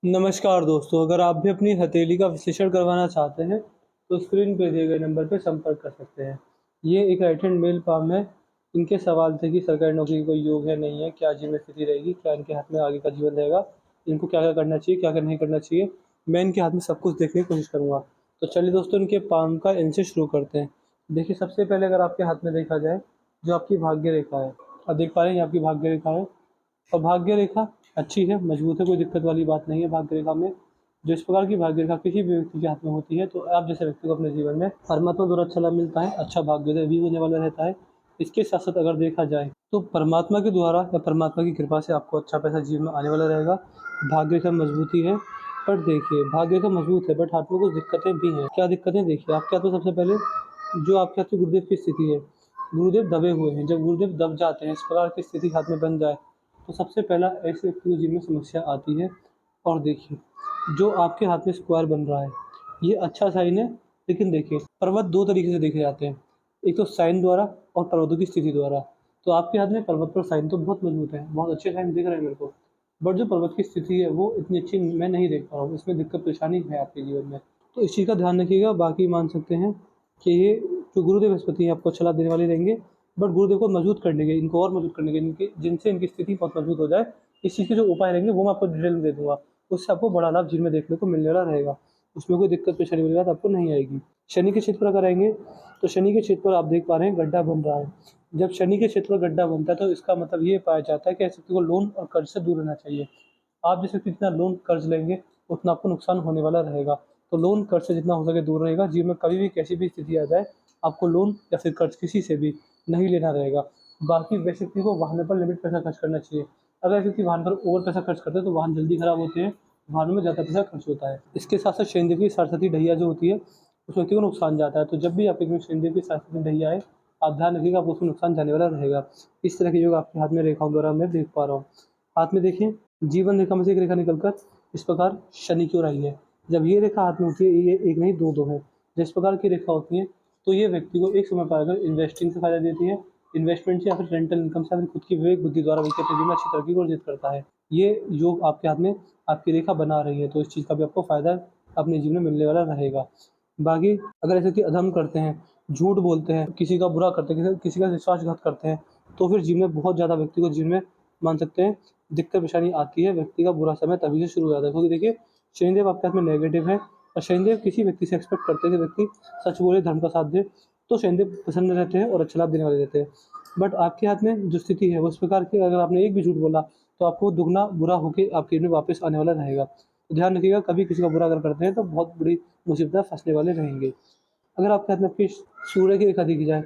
नमस्कार दोस्तों, अगर आप भी अपनी हथेली का विश्लेषण करवाना चाहते हैं, तो स्क्रीन पे दिए गए नंबर पर संपर्क कर सकते हैं। ये एक राइट हैंड मेल पाम है। इनके सवाल थे कि सरकारी नौकरी का कोई योग है, नहीं है, क्या जीवन स्थिति रहेगी, क्या इनके हाथ में आगे का जीवन रहेगा, इनको क्या-क्या करना चाहिए, क्या-क्या नहीं करना चाहिए। मैं इनके हाथ में सब कुछ देखने की कोशिश करूँगा। तो चलिए दोस्तों, इनके पाम का इनसे शुरू करते हैं। देखिए, सबसे पहले अगर आपके हाथ में देखा जाए, जो आपकी भाग्य रेखा है, आप देख पा रहे हैं ये आपकी भाग्य रेखा है। और भाग्य रेखा अच्छी है, मजबूत है, कोई दिक्कत वाली बात नहीं है भाग्य रेखा में। जो इस प्रकार की भाग्य रेखा किसी भी व्यक्ति के हाथ में होती है, तो आप जैसे व्यक्ति को अपने जीवन में परमात्मा द्वारा अच्छा लाभ मिलता है, अच्छा भाग्योदय भी होने वाला रहता है। इसके साथ-साथ अगर देखा जाए, तो परमात्मा के द्वारा या परमात्मा की कृपा से आपको अच्छा पैसा जीवन में आने वाला रहेगा। भाग्य रेखा मजबूती है, पर देखिए भाग्य रेखा मजबूत है, बट हाथ में कुछ दिक्कतें भी हैं। क्या दिक्कतें देखिए, आपके हाथ में सबसे पहले जो आपके हाथ में गुरुदेव की स्थिति है, गुरुदेव दबे हुए हैं। जब गुरुदेव दब जाते हैं, इस प्रकार की स्थिति हाथ में बन जाए, तो सबसे पहला ऐसे व्यक्ति को जीवन में समस्या आती है। और देखिए, जो आपके हाथ में स्क्वायर बन रहा है, ये अच्छा साइन है, लेकिन देखिए पर्वत 2 तरीके से देखे जाते हैं। एक तो साइन द्वारा और पर्वतों की स्थिति द्वारा। तो आपके हाथ में पर्वत पर साइन तो बहुत मजबूत है, बहुत अच्छे साइन दिख रहे हैं मेरे को। बट जो पर्वत की स्थिति है, वो इतनी अच्छी मैं नहीं देख पा रहा हूँ, इसमें दिक्कत परेशानी है आपके जीवन में। तो इस चीज़ का ध्यान रखिएगा। बाकी मान सकते हैं कि ये जो गुरुदेव बृहस्पति हैं, आपको अच्छा लाभ देने वाले रहेंगे। बट गुरुदेव को मजबूत करने के, इनको और मजबूत करने के, इनकी जिनसे इनकी स्थिति बहुत मजबूत हो जाए, इस चीज़ के जो उपाय रहेंगे वो मैं आपको डिटेल में दे दूँगा। उससे आपको बड़ा लाभ जीवन में देखने को मिलने वाला रहेगा। उसमें कोई दिक्कत परेशानी वाली बात आपको नहीं आएगी। शनि के क्षेत्र पर अगर आएँगे, तो शनि के क्षेत्र पर आप देख पा रहे हैं गड्ढा बन रहा है। जब शनि के क्षेत्र पर गड्ढा बनता है, तो इसका मतलब ये पाया जाता है कि ऐसे व्यक्ति को लोन और कर्ज से दूर रहना चाहिए। आप जैसे जितना लोन कर्ज लेंगे, उतना आपको नुकसान होने वाला रहेगा। तो लोन कर्ज से जितना हो सके दूर रहेगा। जीवन में कभी भी कैसी भी स्थिति आ जाए, आपको लोन या फिर कर्ज किसी से भी नहीं लेना रहेगा। बाकी वैसे व्यक्ति को वाहनों पर लिमिट पैसा खर्च करना चाहिए। अगर व्यक्ति वाहन पर ओवर पैसा खर्च करते हैं, तो वाहन जल्दी खराब होते हैं, वाहनों में ज़्यादा पैसा खर्च होता है। इसके साथ-साथ शनिदेव की सरस्वती ढैया जो होती है, उस व्यक्ति को नुकसान जाता है। तो जब भी आपके घर में शनिदेव की सरस्वती ढैया आए, आप ध्यान रखिएगा, आपको उसमें नुकसान जाने वाला रहेगा। इस तरह के योग आपके हाथ में रेखाओं द्वारा मैं देख पा रहा हूँ। हाथ में देखिए, जीवन रेखा में से एक रेखा निकलकर इस प्रकार शनि की ओर आई है। जब ये रेखा हाथ में होती है, ये एक नहीं 2-2 है। जिस प्रकार की रेखा होती है, तो ये व्यक्ति को एक समय पर आकर इन्वेस्टिंग से फ़ायदा देती है, इन्वेस्टमेंट से या फिर रेंटल इनकम से या फिर खुद की विवेक बुद्धि द्वारा व्यक्ति अपने जीवन में अच्छी तरक्की को अर्जित करता है। ये योग आपके हाथ में आपकी रेखा बना रही है, तो इस चीज़ का भी आपको फ़ायदा अपने जीवन में मिलने वाला रहेगा। बाकी अगर ऐसे कि अधर्म करते हैं, झूठ बोलते हैं, किसी का बुरा करते हैं, किसी का विश्वासघात करते हैं, तो फिर जीवन में बहुत ज़्यादा व्यक्ति को जीवन में मान सकते हैं दिक्कत परेशानी आती है। व्यक्ति का बुरा समय तभी से शुरू हो जाता है, क्योंकि देखिए शनिदेव आपके हाथ में नेगेटिव है, और शनिदेव किसी व्यक्ति से एक्सपेक्ट करते हैं कि व्यक्ति सच बोले, धर्म का साथ दे, तो शनिदेव प्रसन्न रहते हैं और अच्छा लाभ देने वाले रहते हैं। बट आपके हाथ में जो स्थिति है, वो इस प्रकार की, अगर आपने एक भी झूठ बोला, तो आपको दुगना बुरा होके आपके में वापस आने वाला रहेगा। तो ध्यान रखिएगा, कभी किसी का बुरा अगर करते हैं, तो बहुत बड़ी मुसीबत में फँसने वाले रहेंगे। अगर आपके हाथ में आपकी सूर्य की रेखा देखी जाए,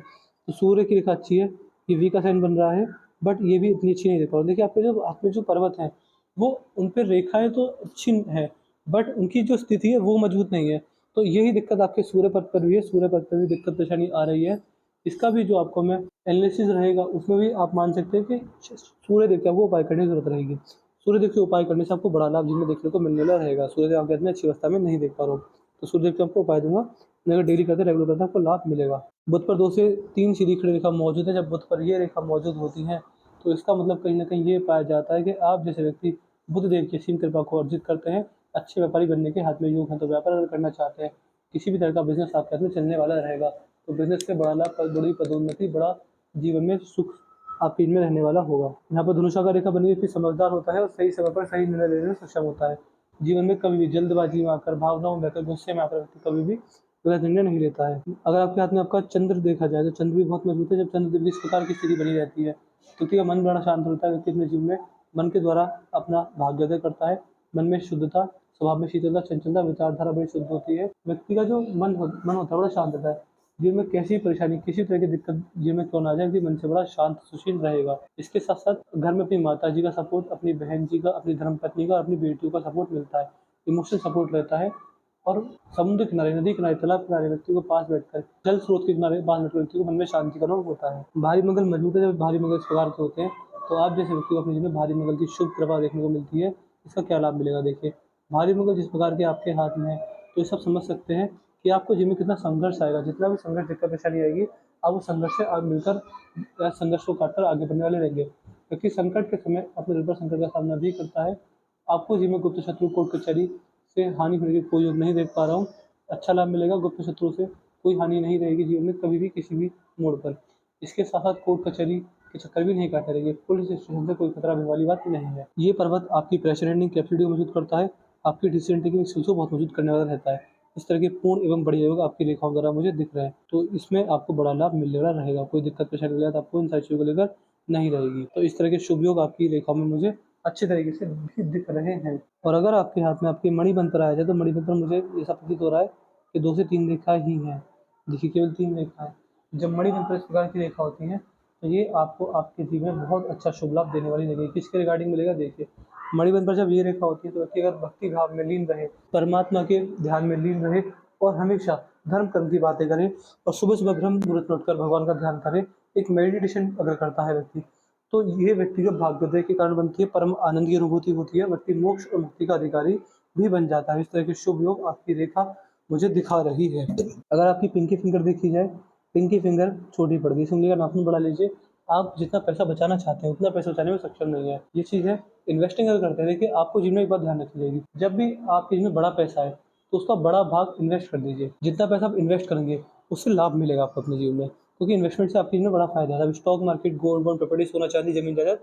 तो सूर्य की रेखा अच्छी है, ये वी का साइन बन रहा है, बट ये भी इतनी अच्छी नहीं देख पा रहा हूँ। देखिए, आपके जो हाथ में जो पर्वत हैं, वो उन पे रेखाएँ तो अच्छी हैं, बट उनकी जो स्थिति है वो मजबूत नहीं है। तो यही दिक्कत आपके सूर्य पथ पर भी है, सूर्य पथ पर भी दिक्कत परेशानी आ रही है। इसका भी जो आपको मैं एनालिसिस रहेगा, उसमें भी आप मान सकते हैं कि सूर्य देव के आपको उपाय करने की ज़रूरत रहेगी। सूर्य देव के उपाय करने से आपको बड़ा लाभ जीवन में देखने को मिलने वाला रहेगा। सूर्य देव आपके हाथ में अच्छी अवस्था में नहीं देख पा रहा हूँ, तो सूर्य देव के आपको उपाय दूँगा। अगर डेली करते हैं, रेगुलर करते हैं, आपको लाभ मिलेगा। बुध पर 2 से 3 सीधी खड़ी रेखा मौजूद है। जब बुध पर ये रेखा मौजूद होती है, तो इसका मतलब कहीं न कहीं ये पाया जाता है कि आप जैसे व्यक्ति बुध देव की असीम कृपा को अर्जित करते हैं, अच्छे व्यापारी बनने के हाथ में योग है। तो व्यापार अगर करना चाहते हैं, किसी भी तरह का बिज़नेस आपके हाथ में चलने वाला रहेगा, तो बिज़नेस से बड़ा लाभ, बड़ी पदोन्नति, बड़ा जीवन में सुख आपके इनमें रहने वाला होगा। यहाँ पर धनुषा का रेखा बनी व्यक्ति समझदार होता है और सही समय पर सही निर्णय लेने में सक्षम होता है। जीवन में कभी भी जल्दबाजी में आकर, भावनाओं में आकर, गुस्से में आकर व्यक्ति कभी भी गलत निर्णय नहीं लेता है। अगर आपके हाथ में आपका चंद्र देखा जाए, तो चंद्र भी बहुत मजबूत है। जब चंद्र इस प्रकार की स्थिति बनी रहती है, व्यक्ति का मन बड़ा शांत होता है। व्यक्ति अपने जीवन में मन के द्वारा अपना भाग्योदय करता है। मन में शुद्धता, स्वभाव में शीतलता, चंचलता, विचारधारा बड़ी शुद्ध होती है। व्यक्ति का जो मन होता है, बड़ा शांत रहता है। जीवन में कैसी परेशानी, किसी तरह की दिक्कत जीवन में क्यों ना आ जाए, व्यक्ति मन से बड़ा शांत सुशील रहेगा। इसके साथ-साथ घर में अपनी माताजी का सपोर्ट, अपनी बहन जी का, अपनी धर्मपत्नी का, अपनी बेटियों का सपोर्ट मिलता है। इमोशनल सपोर्ट रहता है। और समुद्र किनारे, नदी किनारे, तालाब किनारे व्यक्ति को पास बैठकर, जल स्रोत के किनारे पास बैठकर व्यक्ति को मन में शांति का अनुभव होता है। भारी मंगल मजबूत है। जब भारी मंगल इस प्रकार के होते हैं, तो आप जैसे व्यक्ति को अपने जीवन में भारी मंगल की शुभ कृपा देखने को मिलती है। इसका क्या लाभ मिलेगा देखिए, भारी मंगल जिस प्रकार के आपके हाथ में है, तो ये सब समझ सकते हैं कि आपको जीवन में कितना संघर्ष आएगा। जितना भी संघर्ष, दिक्कत, परेशानी आएगी, आप उस संघर्ष से आप मिलकर या संघर्ष को काटकर आगे बढ़ने वाले रहेंगे। क्योंकि संकट के समय अपने दिल पर संकट का सामना भी करता है। आपको जीवन में गुप्त शत्रु, कोर्ट कचहरी से हानि होने की कोई योग नहीं देख पा रहा हूँ। अच्छा लाभ मिलेगा, गुप्त शत्रु से कोई हानि नहीं रहेगी जीवन में कभी भी किसी भी मोड़ पर। इसके साथ-साथ कोर्ट कचहरी के चक्कर भी नहीं काटने रहेंगे। पुलिस स्टेशन से कोई खतरा होने वाली बात नहीं है। ये पर्वत आपकी प्रेशर हैंडलिंग कैपेसिटी को मजबूत करता है, आपकी डिसीजन टेकिंग स्किल्स को बहुत मजबूत करने वाला रहता है। इस तरह के पूर्ण एवं बढ़िया योग आपकी रेखाओं द्वारा मुझे दिख रहे हैं, तो इसमें आपको बड़ा लाभ मिलने वाला रहेगा। कोई दिक्कत परेशानी वाली बात आपको इन सारी चीज़ों को लेकर नहीं रहेगी। तो इस तरह के शुभ योग आपकी रेखाओं में मुझे अच्छे तरीके से भी दिख रहे हैं। और अगर आपके हाथ में आपके मणिबंध पर आया जाए, तो मणिबंध पर मुझे ऐसा प्रतीत हो रहा है कि 2 से 3 रेखा ही हैं। देखिए, केवल 3 रेखाएँ। जब मणिबंध पर इस प्रकार की रेखा होती हैं, तो ये आपको आपके जीवन में बहुत अच्छा शुभ लाभ देने वाली लगेगी। किसके रिगार्डिंग मिलेगा, देखिए। मणिबंध पर जब ये रेखा होती है, तो व्यक्ति अगर भक्ति भाव में लीन रहे, परमात्मा के ध्यान में लीन रहे और हमेशा धर्म कर्म की बातें करे और सुबह-सुबह ब्रह्म मुहूर्त में उठकर भगवान का ध्यान करे, एक मेडिटेशन अगर करता है व्यक्ति, तो ये व्यक्तिगत भाग्योदय के कारण बनती है, परम आनंद की अनुभूति होती है, व्यक्ति मोक्ष और मुक्ति का अधिकारी भी बन जाता है। इस तरह के शुभ योग आपकी रेखा मुझे दिखा रही है। अगर आपकी पिंकी फिंगर देखी जाए, पिंकी फिंगर छोटी पड़ गई, इस उंगली का नाखून बढ़ा लीजिए। आप जितना पैसा बचाना चाहते हैं, उतना पैसा बचाने में सक्षम नहीं है। ये चीज़ है, इन्वेस्टिंग अगर करते हैं, देखिए आपको जीवन में एक बात ध्यान रखनी रहेगी, जब भी आपके जीवन में बड़ा पैसा है, तो उसका बड़ा भाग इन्वेस्ट कर दीजिए। जितना पैसा आप इन्वेस्ट करेंगे, उससे लाभ मिलेगा आपको अपने जीवन में, क्योंकि इन्वेस्टमेंट से आपके जीवन में बड़ा फ़ायदा है। अब stock market, gold bond, property, सोना चांदी, ज़मीन जायदाद,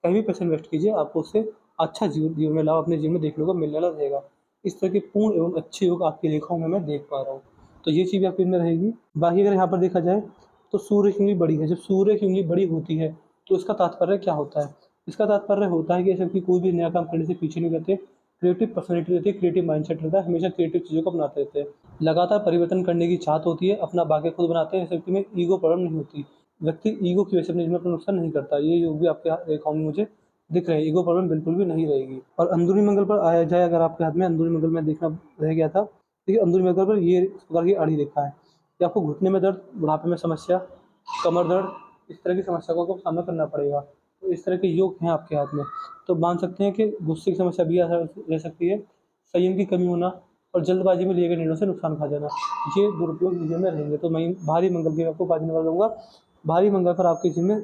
कहीं भी पैसा इन्वेस्ट कीजिए, आपको उससे अच्छा जीवन में लाभ अपने जीवन में देखने को मिलने वाला रहेगा। इस तरह के पूर्ण एवं अच्छे योग आपकी रेखाओं में मैं देख पा रहा हूँ। तो ये चीज़ आपके में रहेगी। बाकी अगर यहाँ पर देखा जाए, तो सूर्य की उंगली बड़ी है। जब सूर्य की उंगली बड़ी होती है, तो इसका तात्पर्य क्या होता है? इसका तात्पर्य होता है कि ऐसे व्यक्ति कोई भी नया काम करने से पीछे नहीं रहते, क्रिएटिव पर्सनैलिटी रहती है, क्रिएटिव माइंडसेट रहता है, हमेशा क्रिएटिव चीज़ों को अपनाते रहते हैं। लगातार परिवर्तन करने की चाहत होती है, अपना भाग्य खुद बनाते हैं, ऐसे व्यक्ति में ईगो प्रॉब्लम नहीं होती। व्यक्ति ईगो की वजह से अपने जीवन में अपना नुकसान नहीं करता। ये योग भी आपके रेखाओं में मुझे दिख रहे हैं, ईगो प्रॉब्लम बिल्कुल भी नहीं रहेगी। और अंदरूनी मंगल पर आया जाए, अगर आपके हाथ में अंदरूनी मंगल में देखना रह गया था, देखिए अंदरूनी मंगल पर ये इस प्रकार की आड़ी रेखा है कि आपको घुटने में दर्द, बुढ़ापे में समस्या, कमर दर्द, इस तरह की समस्या को आपको सामना करना पड़ेगा। तो इस तरह के योग हैं आपके हाथ में, तो मान सकते हैं कि गुस्से की समस्या भी रह सकती है, संयम की कमी होना और जल्दबाजी में लिए गए निर्णयों से नुकसान खा जाना, ये दुरुपयोग जीवन में रहेंगे। तो मैं भारी मंगल की आपको 5 दिन बाद दूँगा। भारी मंगल पर आपके जीवन में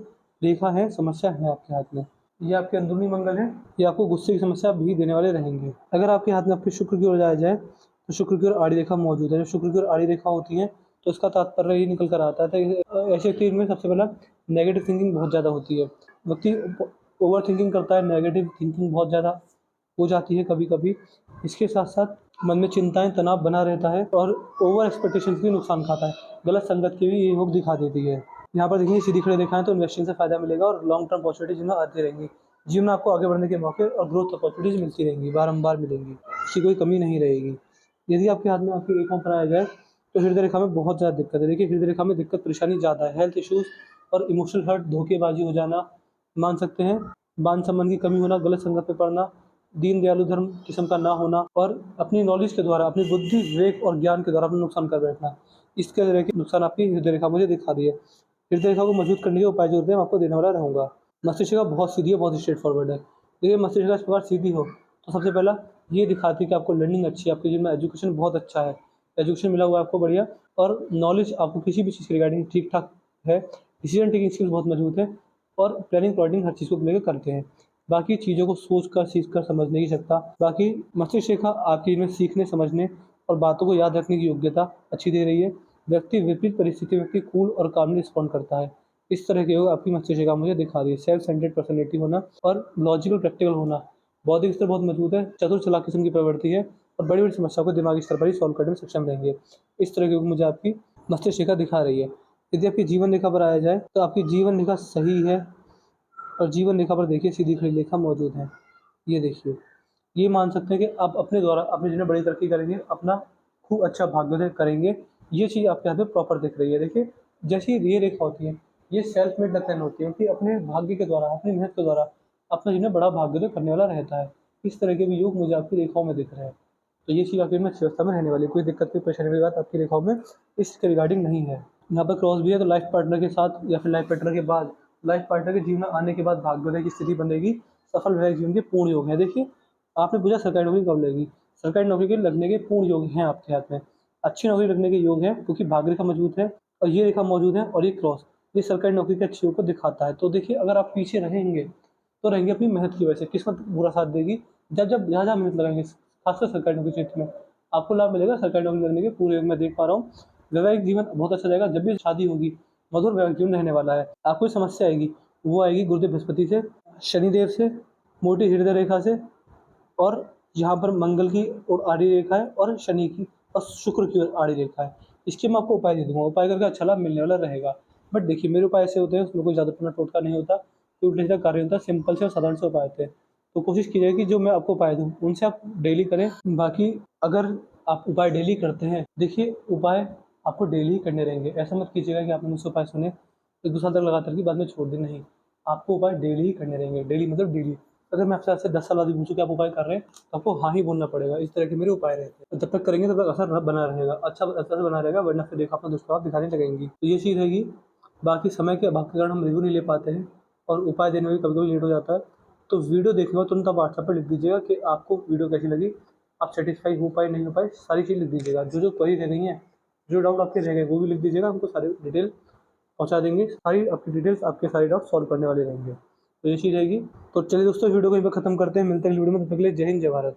रेखा है, समस्या है आपके हाथ में। ये आपके अंदरूनी मंगल है, ये आपको गुस्से की समस्या भी देने वाले रहेंगे। अगर आपके हाथ में आपके शुक्र की ओर जाया जाए, तो शुक्र की ओर आड़ी रेखा मौजूद है। जब शुक्र की ओर आड़ी रेखा होती है, तो इसका तात्पर्य ये निकल कर आता है ऐसे व्यक्ति में सबसे पहला नेगेटिव थिंकिंग बहुत ज़्यादा होती है। व्यक्ति ओवर थिंकिंग करता है, नेगेटिव थिंकिंग बहुत ज़्यादा हो जाती है कभी-कभी। इसके साथ-साथ मन में चिंताएँ, तनाव बना रहता है और ओवर एक्सपेक्टेशंस भी नुकसान खाता है। गलत संगत की भी ये योग दिखा देती है। यहाँ पर देखिए सीधी खड़ी रेखाएँ, तो इन्वेस्टिंग से फ़ायदा मिलेगा और लॉन्ग टर्म अपॉर्चुनिटी जीवन में आती रहेंगी। जीवन में आपको आगे बढ़ने के मौके और ग्रोथ अपॉर्चुनिटीज़ मिलती रहेंगी, बारंबार मिलेंगी। इसकी कोई कमी नहीं रहेगी। यदि आपके हाथ में आपकी रेखाओं पर आया जाए, तो हृदय रेखा में बहुत ज़्यादा दिक्कत है। देखिए हृदय रेखा में दिक्कत परेशानी ज़्यादा है, हेल्थ इश्यूज़ और इमोशनल हर्ट, धोखेबाज़ी हो जाना, मान सकते हैं, मान-सम्मान की कमी होना, गलत संगत में पड़ना, दीन दयालु धर्म किस्म का ना होना और अपनी नॉलेज के द्वारा, अपनी बुद्धि, विवेक और ज्ञान के द्वारा अपना नुकसान कर बैठना। इस तरह के नुकसान आपकी हृदय रेखा मुझे दिखा रही है। हृदय रेखा को मजबूत करने के उपाय जो होते हैं, मैं आपको देने वाला रहूँगा। मस्तिष्क रेखा बहुत सीधी है, बहुत स्ट्रेट फॉरवर्ड है। देखिए मस्तिष्क रेखा इस प्रकार सीधी हो, तो सबसे पहला ये दिखाती है कि आपको लर्निंग अच्छी है, आपके जीवन में एजुकेशन बहुत अच्छा है, एजुकेशन मिला हुआ है आपको बढ़िया और नॉलेज आपको किसी भी चीज़ के रिगार्डिंग ठीक-ठाक है, डिसीजन टेकिंग स्किल्स बहुत मजबूत है और प्लानिंग प्लॉटिंग हर चीज़ को लेकर करते हैं। बाकी चीज़ों को सोच कर, सीख कर, समझ नहीं सकता। बाकी मस्तिष्क रेखा आपके में सीखने, समझने और बातों को याद रखने की योग्यता अच्छी दे रही है। व्यक्ति विपरीत परिस्थिति में व्यक्ति कूल और कामली रिस्पॉन्ड करता है। इस तरह के योग आपकी मस्तिष्क रेखा मुझे दिखा रही है। सेल्फ सेंटर्ड पर्सनैलिटी होना और लॉजिकल प्रैक्टिकल होना, बौद्धिक स्तर बहुत मजबूत है, चतुर चालाक किस्म की प्रवृत्ति है और बड़ी-बड़ी समस्याओं को दिमागी स्तर पर ही सॉल्व करने में सक्षम रहेंगे। इस तरह के योग मुझे आपकी मस्तिष्क रेखा दिखा रही है। यदि आपकी जीवन रेखा पर आया जाए, तो आपकी जीवन रेखा सही है और जीवन रेखा पर देखिए सीधी खड़ी रेखा मौजूद है। ये देखिए, ये मान सकते हैं कि आप अपने द्वारा अपने जीवन में बड़ी तरक्की करेंगे, अपना खूब अच्छा भाग्योदय करेंगे। ये चीज़ आपके हाथ में प्रॉपर दिख रही है। देखिए, जैसी ये रेखा होती है, ये सेल्फ मेड लगन होती है कि अपने भाग्य के द्वारा, अपनी मेहनत के द्वारा अपना जीवन में बड़ा भाग्योदय करने वाला रहता है। इस तरह के भी योग मुझे आपकी रेखाओं में दिख रहे हैं। तो ये चीज़ आपकी में अच्छी अवस्था में रहने वाली है, कोई दिक्कत, कोई परेशानी वाली बात आपकी रेखाओं में इसके रिगार्डिंग नहीं है। यहाँ पर क्रॉस भी है, तो लाइफ पार्टनर के साथ या फिर लाइफ पार्टनर के बाद, लाइफ पार्टनर के जीवन में आने के बाद भाग्योदय की स्थिति बनेगी, सफल वैवाहिक जीवन के पूर्ण योग है। देखिए, आपने पूछा सरकारी नौकरी कब लगेगी? सरकारी नौकरी के लगने के पूर्ण योग हैं आपके हाथ में। अच्छी नौकरी लगने के योग हैं, क्योंकि भाग्य रेखा मजबूत है और ये रेखा मौजूद है और ये क्रॉस, ये सरकारी नौकरी के अच्छे योग को दिखाता है। तो देखिए, अगर आप पीछे रहेंगे, तो रहेंगे अपनी मेहनत की वजह से, किस्मत बुरा साथ देगी, जब जहाँ मेहनत लगाएंगे, खासकर सरकारी नौकरी क्षेत्र में आपको लाभ मिलेगा। सरकारी नौकरी करने के पूरे मैं देख पा रहा हूँ। वैवाहिक जीवन बहुत अच्छा रहेगा। जब भी शादी होगी, मधुर वैवाहिक जीवन रहने वाला है। आपको समस्या आएगी, वो आएगी गुरुदेव बृहस्पति से, शनिदेव से, मोटी हृदय रेखा से, और यहाँ पर मंगल की और आड़ी रेखा है, और शनि की और शुक्र की ओर आड़ी रेखा है। इसके मैं आपको उपाय दे दूँगा, उपाय करके अच्छा लाभ मिलने वाला रहेगा। बट देखिए, मेरे उपाय ऐसे होते हैं, उसमें कोई ज़्यादा अपना टोटका नहीं होता, कोई उल्टा-सीधा कार्य नहीं होता, सिंपल से और साधारण से उपाय होते हैं। तो कोशिश कीजिए कि जो मैं आपको उपाय दूँ, उनसे आप डेली करें। बाकी अगर आप उपाय डेली करते हैं, देखिए उपाय आपको डेली ही करने रहेंगे। ऐसा मत कीजिएगा कि आपने मुझसे उपाय सुने, 1-2 साल तक लगातार की बाद में छोड़ दें, नहीं। आपको उपाय डेली ही करने रहेंगे, डेली मतलब डेली। अगर मैं आपसे आज से 10 साल बाद भी पूछूँ कि आप उपाय कर रहे हैं, तो आपको हाँ ही बोलना पड़ेगा। इस तरह के मेरे उपाय रहते हैं। जब तक करेंगे तब तक असर बना रहेगा, अच्छा असर बना रहेगा, वरना फिर देखो अपना दुष्प्रभाव दिखाने लगेंगी। तो ये चीज़ रहेगी। बाकी समय के अभाव के कारण हम रिव्यू नहीं ले पाते हैं, और उपाय देने में कभी-कभी लेट हो जाता है। तो वीडियो देखने के बाद तुरंत आप व्हाट्सएप पे लिख दीजिएगा कि आपको वीडियो कैसी लगी, आप सैटिस्फाई हो पाए, नहीं हो पाए, सारी चीज़ लिख दीजिएगा। जो क्वेरी रह गई है, जो डाउट आपके रह गए, वो भी लिख दीजिएगा, हमको सारी डिटेल पहुँचा देंगे। सारी आपकी डिटेल्स, आपके सारे डाउट सॉल्व करने वाले रहेंगे। तो ये चीज़ रहेगी। तो चलिए दोस्तों, वीडियो को यहीं पे खत्म करते हैं। मिलते हैं अगली वीडियो में, तब तक के लिए जय हिंद, जय भारत।